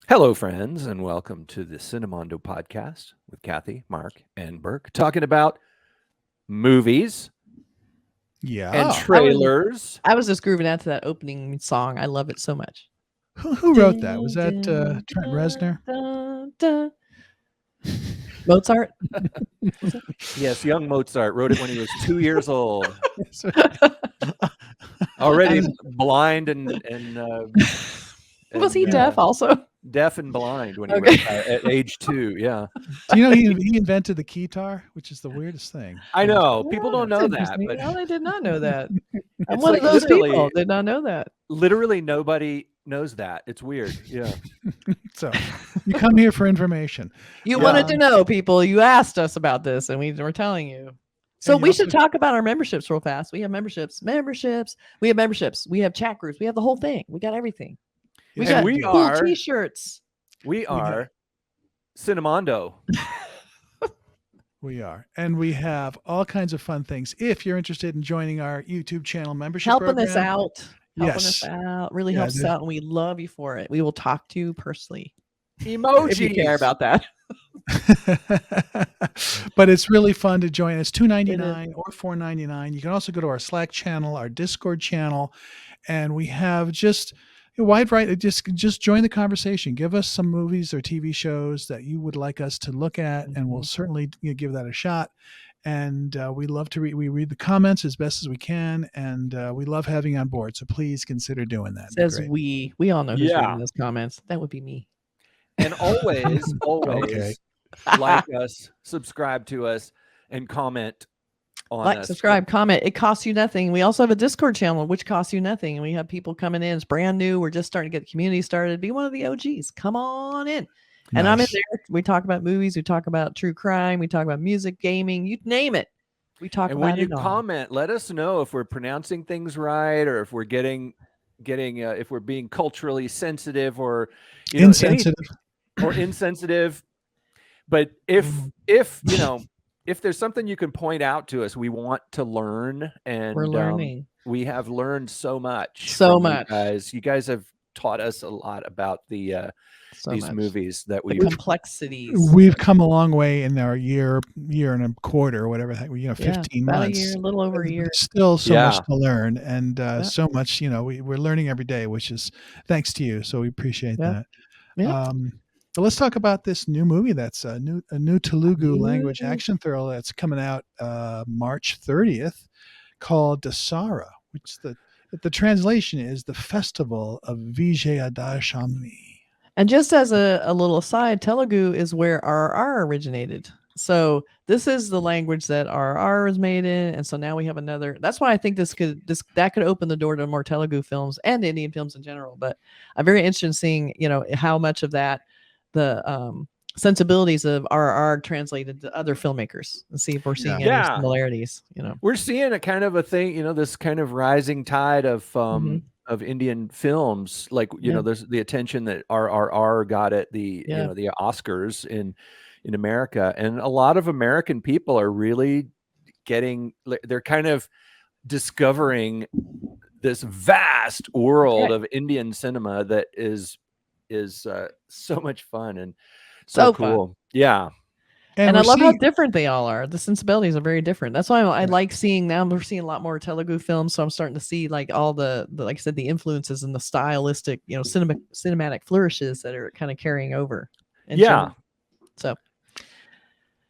Hello, friends, and welcome to the Cinemondo podcast with Keerthy, Mark, and Burk, talking about movies and trailers. I was just grooving out to that opening song. I love it so much. Who wrote that? Was that Trent Reznor? Mozart? Yes, young Mozart wrote it when he was 2 years old. Already blind and was he deaf also? Deaf and blind when he was at age 2, yeah. Do you know he invented the keytar, which is the weirdest thing. I know. People don't know that. But no, I did not know that. I'm It's one like of those literally- people. Did not know that. Literally nobody knows that. It's weird. Yeah. So you come here for information. You wanted to know, people. You asked us about this, and we were telling you. So we should talk about our memberships real fast. We have memberships. We have memberships. We have chat groups. We have the whole thing. We got everything. We got cool t-shirts. We are Cinemondo. We are. And we have all kinds of fun things. If you're interested in joining our YouTube channel membership Helping program, us out. Really helps us out, and we love you for it. We will talk to you personally. Emojis. If you care about that. But it's really fun to join. It's $2.99 or $4.99. You can also go to our Slack channel, our Discord channel, and we have just a wide variety. Just join the conversation. Give us some movies or TV shows that you would like us to look at, and we'll certainly give that a shot. And we love to read. We read the comments as best as we can, and we love having you on board. So please consider doing that. Says we all know who's reading those comments. That would be me. And always like us, subscribe to us, and comment on us. Subscribe, comment. It costs you nothing. We also have a Discord channel, which costs you nothing. And we have people coming in. It's brand new. We're just starting to get the community started. Be one of the OGs. Come on in. And nice. I'm in there. We talk about movies. We talk about true crime. We talk about music, gaming. You name it. We talk about it. And when you comment, let us know if we're pronouncing things right, or if we're getting if we're being culturally sensitive or insensitive. But if there's something you can point out to us, we want to learn, and we're learning. We have learned so much. You guys have taught us a lot about these movies that the complexities. We've come a long way in our year and a quarter, or whatever. 15 months, a year, a little over a year. Still so much to learn, and so much. We're learning every day, which is thanks to you. So we appreciate that. Yeah. But let's talk about this new movie that's a new Telugu language action thriller that's coming out March 30th, called Dasara, which the translation is the Festival of Vijayadashami. And just as a little aside, Telugu is where RRR originated. So this is the language that RRR is made in, and so now we have another. That's why I think that could open the door to more Telugu films and Indian films in general. But I'm very interested in seeing how much of that the sensibilities of RRR translated to other filmmakers, and see if we're seeing any similarities. We're seeing a kind of a thing. This kind of rising tide of Indian films, like there's the attention that RRR got at the the Oscars in America, and a lot of American people are really they're kind of discovering this vast world of Indian cinema that is so much fun and so cool. Fun. Yeah. And I love how different they all are. The sensibilities are very different. That's why I like seeing now. We're seeing a lot more Telugu films, so I'm starting to see like all the like I said, the influences and the stylistic, cinematic flourishes that are kind of carrying over. So.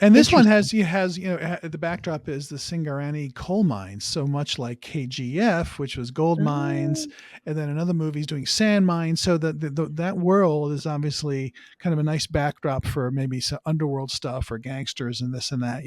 And this one has the backdrop is the Singarani coal mines, so much like KGF, which was gold mines, and then another movie is doing sand mines. So that world is obviously kind of a nice backdrop for maybe some underworld stuff or gangsters and this and that.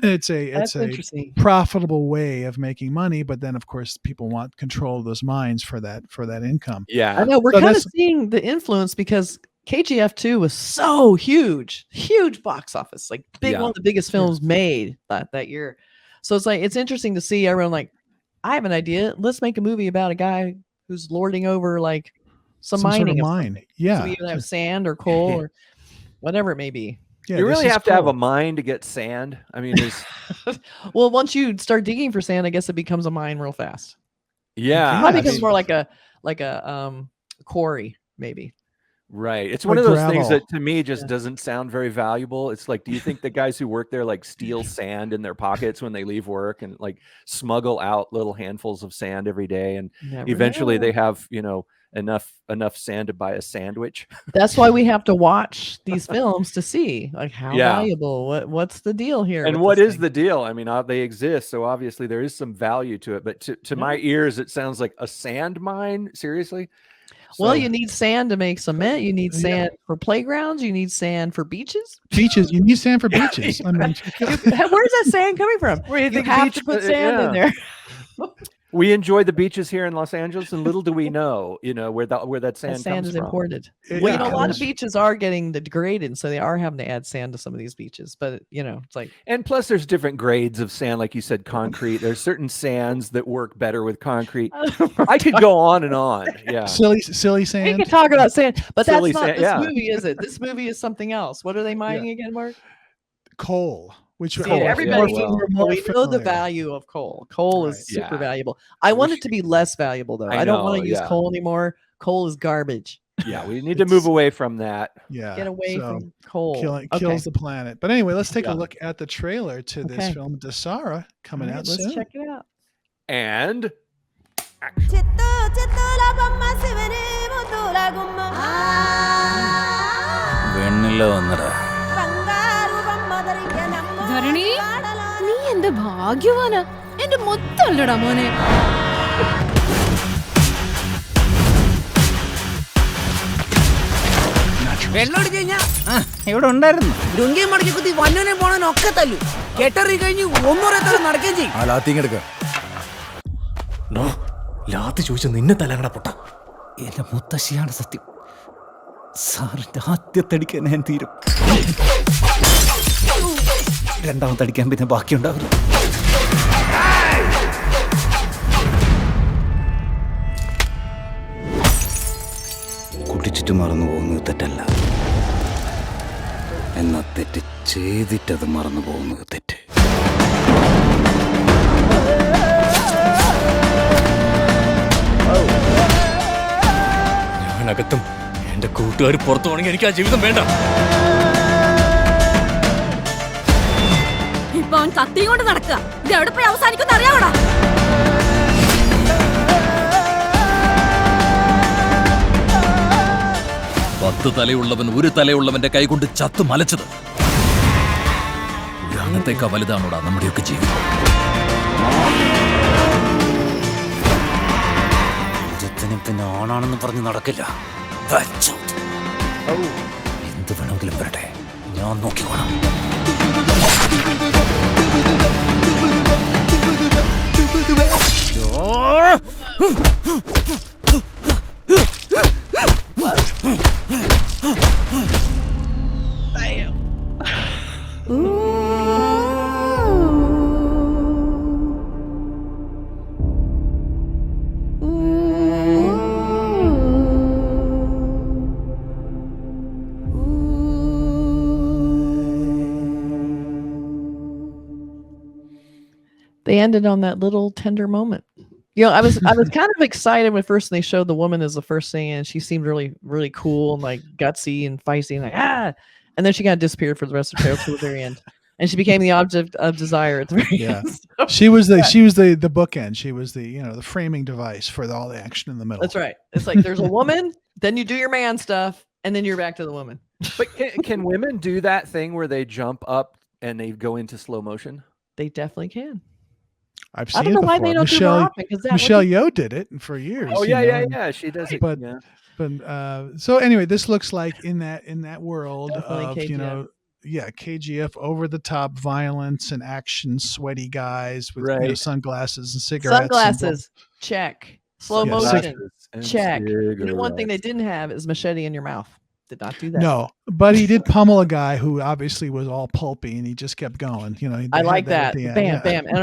It's a profitable way of making money, but then of course people want control of those mines for that income. Yeah, I know we're kind of seeing the influence because KGF 2 was so huge box office, like one of the biggest films made that year. So it's interesting to see everyone like, I have an idea. Let's make a movie about a guy who's lording over like some mining. Sort of mine. Yeah. So we either have sand or coal or whatever it may be. You really have to have a mine to get sand. I mean, well, once you start digging for sand, I guess it becomes a mine real fast. Yeah, probably becomes more like a quarry, maybe. Right. It's one of those things that to me just doesn't sound very valuable. It's like, do you think the guys who work there like steal sand in their pockets when they leave work and like smuggle out little handfuls of sand every day, and eventually they have, enough sand to buy a sandwich? That's why we have to watch these films to see like how valuable, what's the deal here, and what is the deal. I mean, they exist, so obviously there is some value to it, but to my ears it sounds like a sand mine. Seriously. Well, you need sand to make cement. You need sand for playgrounds. You need sand for beaches. You need sand for beaches. I mean, where's that sand coming from? Where do you have to put sand in there. We enjoy the beaches here in Los Angeles, and little do we know, where that sand comes is from. Imported. Well, a lot of beaches are getting degraded, so they are having to add sand to some of these beaches. But it's like, and plus, there's different grades of sand, like you said, concrete. There's certain sands that work better with concrete. I could go on and on. Yeah, silly sand. We can talk about sand, but that's not this movie, is it? This movie is something else. What are they mining again, Mark? Coal. Which everybody we know the value of coal. Coal is super valuable. I want it to be less valuable though. I don't want to use coal anymore. Coal is garbage. Yeah, we need to move away from that. Yeah, get away from coal. Kills the planet. But anyway, let's take a look at the trailer to this film, Dasara, coming out soon. Let's check it out. And ധരണി, നീ എന്റെ ഭാഗ്യവാനാ. എന്റെ മൊത്തല്ലടാ മോനെ. വെള്ളോട് കഴിഞ്ഞാ ഇവിടെ ഉണ്ടായിരുന്നു. ലുങ്കി മടക്കി കുത്തി വന്നനെ പോണനൊക്കെ തല്ലു. കെട്ടറി കഴിഞ്ഞ് ഒന്നോരത്തോടെ നടക്കുകയും ചെയ്യും. ലാത്തി ചോദിച്ച നിന്നെ തലങ്ങട പൊട്ട. എന്റെ മുത്തശ്ശിയാണ് സത്യം. സാറിന്റെ ആദ്യത്തടിക്കാൻ ഞാൻ തീരും. രണ്ടാമത്തടിക്കാൻ പിന്നെ ബാക്കിയുണ്ടാവില്ല. കുടിച്ചിട്ട് മറന്നു പോകുന്നത് തെറ്റല്ല, എന്നാ തെറ്റ് ചെയ്തിട്ടത് മറന്നു പോകുന്നത് തെറ്റ്. ഞാനകത്തും എന്റെ കൂട്ടുകാർ പുറത്തു പോകണമെങ്കിൽ എനിക്ക് ആ ജീവിതം വേണ്ട. ഇപ്പൊ അവൻ കത്തിയും കൊണ്ട് നടക്കുക. ഇത് എവിടെ പോയി അവസാനിക്കുന്ന അറിയാവടാ. പത്ത് തലയുള്ളവൻ ഒരു തലയുള്ളവന്റെ കൈകൊണ്ട് ചത്തു മലച്ചത്. ജ്ഞാനത്തേക്കാ വലുതാണോടാ നമ്മുടെയൊക്കെ ജീവിതം. പിന്നെ ആണാണെന്ന് പറഞ്ഞ് നടക്കില്ല. എന്ത് വേണമെങ്കിലും വരട്ടെ, ഞാൻ നോക്കിക്കോളാം. They ended on that little tender moment. I was kind of excited when first they showed the woman as the first thing, and she seemed really, really cool and like gutsy and feisty and like and then she kind of disappeared for the rest of the trailer to the very end, and she became the object of desire at the very end. So, she was the bookend. She was the framing device for all the action in the middle. That's right. It's like there's a woman, then you do your man stuff, and then you're back to the woman. But can women do that thing where they jump up and they go into slow motion? They definitely can. I've seen it before. Why they don't Michelle Yeoh did it for years. Oh yeah, she does it. But so anyway, this looks like in that world of KGF. KGF, over the top violence and action, sweaty guys with sunglasses and cigarettes. Sunglasses, check. Slow motion, check. One thing they didn't have is machete in your mouth. Did not do that. No, but he did pummel a guy who obviously was all pulpy, and he just kept going. I like that. Bam, bam. And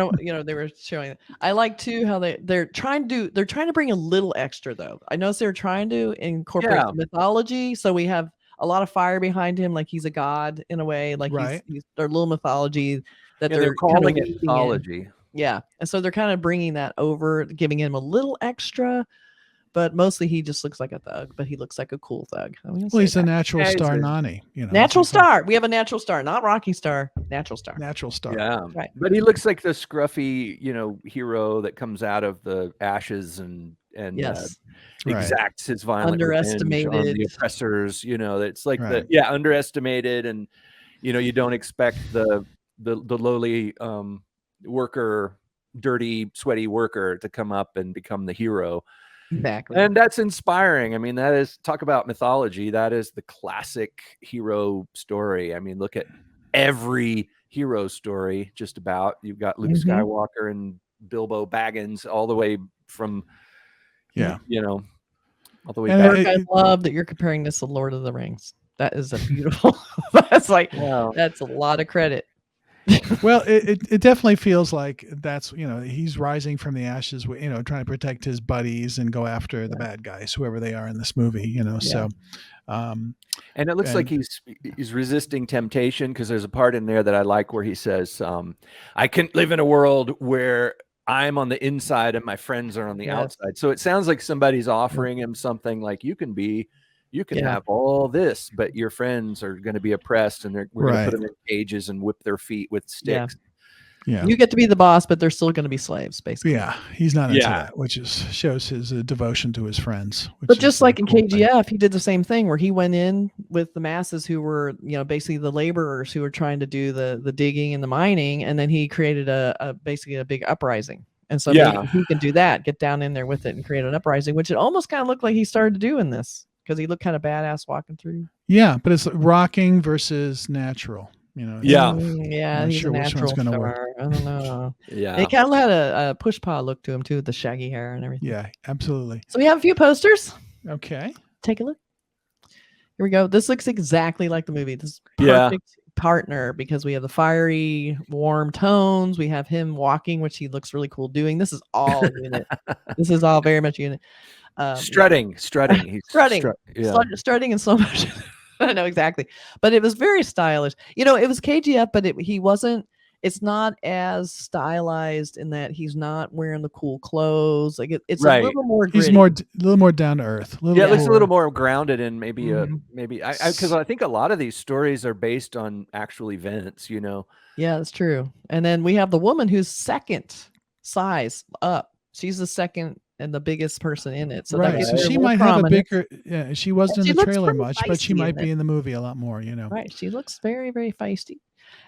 they were showing that. I like too how they're trying to bring a little extra though. I noticed they were trying to incorporate mythology. So we have a lot of fire behind him, like he's a god in a way, like he's their little mythology that they're calling it mythology. Yeah, and so they're kind of bringing that over, giving him a little extra. But mostly he just looks like a thug, but he looks like a cool thug. Well, he's a natural star, Nani. Natural star. We have a natural star, not rocky star. Natural star. Natural star. Yeah, right. But he looks like the scruffy, hero that comes out of the ashes and yes. Exacts his violent underestimated revenge on the oppressors. It's like underestimated, and you don't expect the lowly worker, dirty, sweaty worker to come up and become the hero. Exactly. And that's inspiring. I mean, that is, talk about mythology. That is the classic hero story. I mean, look at every hero story, just about. You've got Luke Skywalker and Bilbo Baggins all the way from, all the way back. I love that you're comparing this to Lord of the Rings. That is a beautiful, that's like, that's a lot of credit. Well, it definitely feels like that's, he's rising from the ashes, trying to protect his buddies and go after the bad guys, whoever they are in this movie, so. And it looks like he's resisting temptation, because there's a part in there that I like where he says, I couldn't live in a world where I'm on the inside and my friends are on the outside. So it sounds like somebody's offering him something like, you can have all this, but your friends are going to be oppressed, and we're going to put them in cages and whip their feet with sticks. Yeah. You get to be the boss, but they're still going to be slaves, basically. Yeah. He's not into that, which shows his devotion to his friends. But just like in KGF, he did the same thing where he went in with the masses who were, basically the laborers who were trying to do the digging and the mining. And then he created basically a big uprising. And so maybe he can do that, get down in there with it and create an uprising, which it almost kind of looked like he started to do in this. Because he looked kind of badass walking through. Yeah, but it's rocking versus natural. Yeah, he's sure a natural star. Work. I don't know. Yeah, he kind of had a push paw look to him too, with the shaggy hair and everything. Yeah, absolutely. So we have a few posters. Okay, take a look. Here we go. This looks exactly like the movie. This is perfect partner, because we have the fiery, warm tones. We have him walking, which he looks really cool doing. This is all unit. This is all very much unit. Strutting. He's strutting in slow motion. I know exactly, but it was very stylish. It was KGF, but he wasn't. It's not as stylized in that he's not wearing the cool clothes. Like it's a little more gritty. He's a little more down to earth. It looks a little more grounded, and maybe because I think a lot of these stories are based on actual events. Yeah, that's true. And then we have the woman who's second size up. She's the second and the biggest person in it. So that so she might have a bigger. Yeah, she wasn't in the trailer much, but she might be in the movie a lot more. Right. She looks very, very feisty.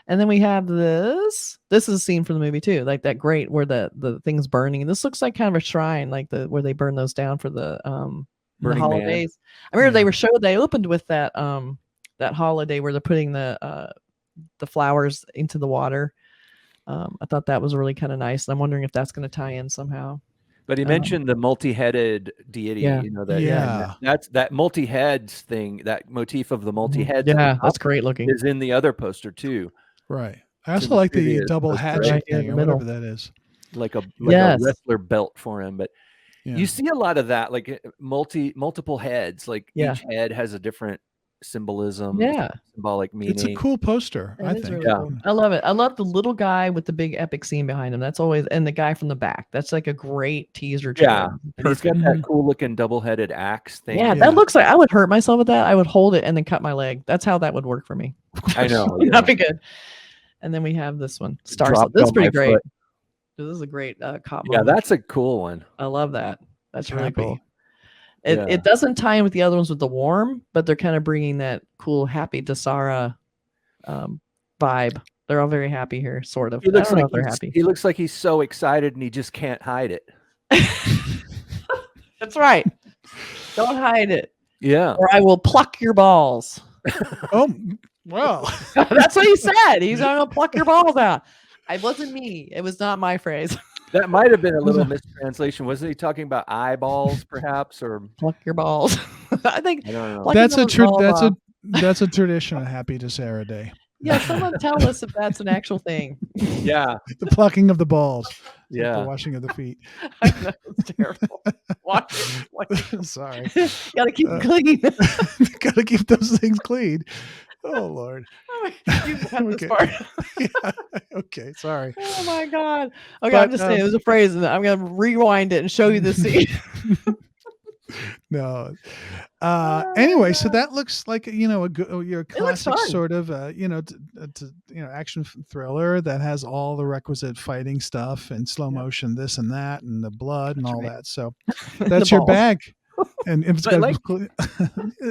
And then we have this. This is a scene from the movie too, like that grate where the thing's burning. And this looks like kind of a shrine, like where they burn those down for the holidays. Man. I remember they opened with that holiday where they're putting the flowers into the water. I thought that was really kind of nice. And I'm wondering if that's going to tie in somehow. But he mentioned the multi-headed deity, that's that multi-heads thing, that motif of the multi-heads. Yeah, that's great looking. Is in the other poster too. Right. I also like the double hatchet thing, or whatever that is. Like a wrestler belt for him. But you see a lot of that, like multiple heads, like each head has a different symbolism, symbolic meaning. It's a cool poster, I think. Really cool. I love it. I love the little guy with the big epic scene behind him. That's always, and the guy from the back. That's like a great teaser. Yeah, he's got that cool looking double-headed axe thing. Yeah, that looks like I would hurt myself with that. I would hold it and then cut my leg. That's how that would work for me. I know. That'd be good. And then we have this one, Star. This is pretty great. This is a great cop. Yeah, that's a cool one. I love that. That's really cool. It doesn't tie in with the other ones with the warm, but they're kind of bringing that cool, happy Dasara vibe. They're all very happy here, sort of. He looks like they're happy. He looks like he's so excited and he just can't hide it. That's right. Don't hide it. Yeah. Or I will pluck your balls. Oh, well. That's what he said. He's going to pluck your balls out. It wasn't me. It was not my phrase. That might have been a little mistranslation. Wasn't he talking about eyeballs, perhaps, or pluck your balls? I think. I don't know. That's a tradition of Happy Dasara Day. Yeah, someone tell us if that's an actual thing. Yeah, the plucking of the balls. Like the washing of the feet. I know, it's terrible. Sorry. Gotta keep it clean. Gotta keep those things clean. Oh Lord. You got this part. Yeah. Okay. Sorry. Oh my God. Okay, But, I'm just saying it was a phrase, and I'm gonna rewind it and show you the scene. No. Anyway, so that looks like your classic fun. sort of action thriller that has all the requisite fighting stuff and slow motion, this and that, and the blood and all that. So that's your bag. And if it's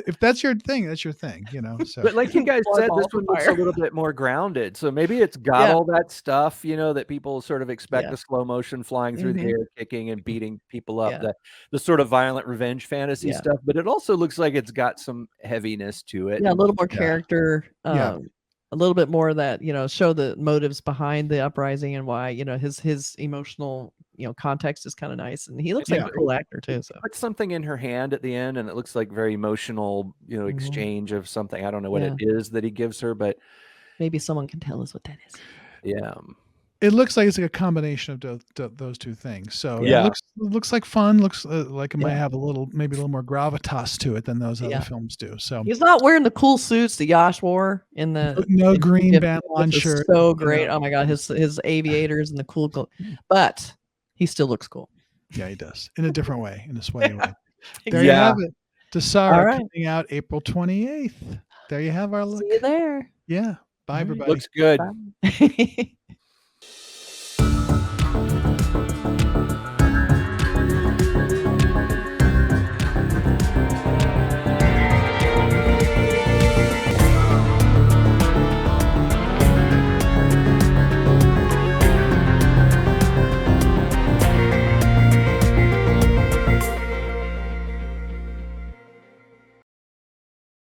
if that's your thing, that's your thing, So, but like you guys said, this one looks a little bit more grounded. So maybe it's got all that stuff, that people sort of expect the slow motion flying through the air, kicking and beating people up, the sort of violent revenge fantasy stuff. But it also looks like it's got some heaviness to it. Yeah, a little more character. A little bit more of that, show the motives behind the uprising and why, his emotional, context is kind of nice. And he looks like a cool actor too. So put something in her hand at the end, and it looks like very emotional, exchange of something. I don't know what it is that he gives her, but maybe someone can tell us what that is. Yeah. It looks like it's like a combination of those two things. So it looks like fun. Looks like it might have maybe a little more gravitas to it than those other films do. So he's not wearing the cool suits that Yash wore in the green band lawn shirt. So great! Oh my God, his aviators and the cool, but he still looks cool. Yeah, he does in a different way, in a sweaty way. There you have it. Dasara coming out April 28th. There you have our look. See you there. Yeah. Bye, everybody. Looks good. Bye.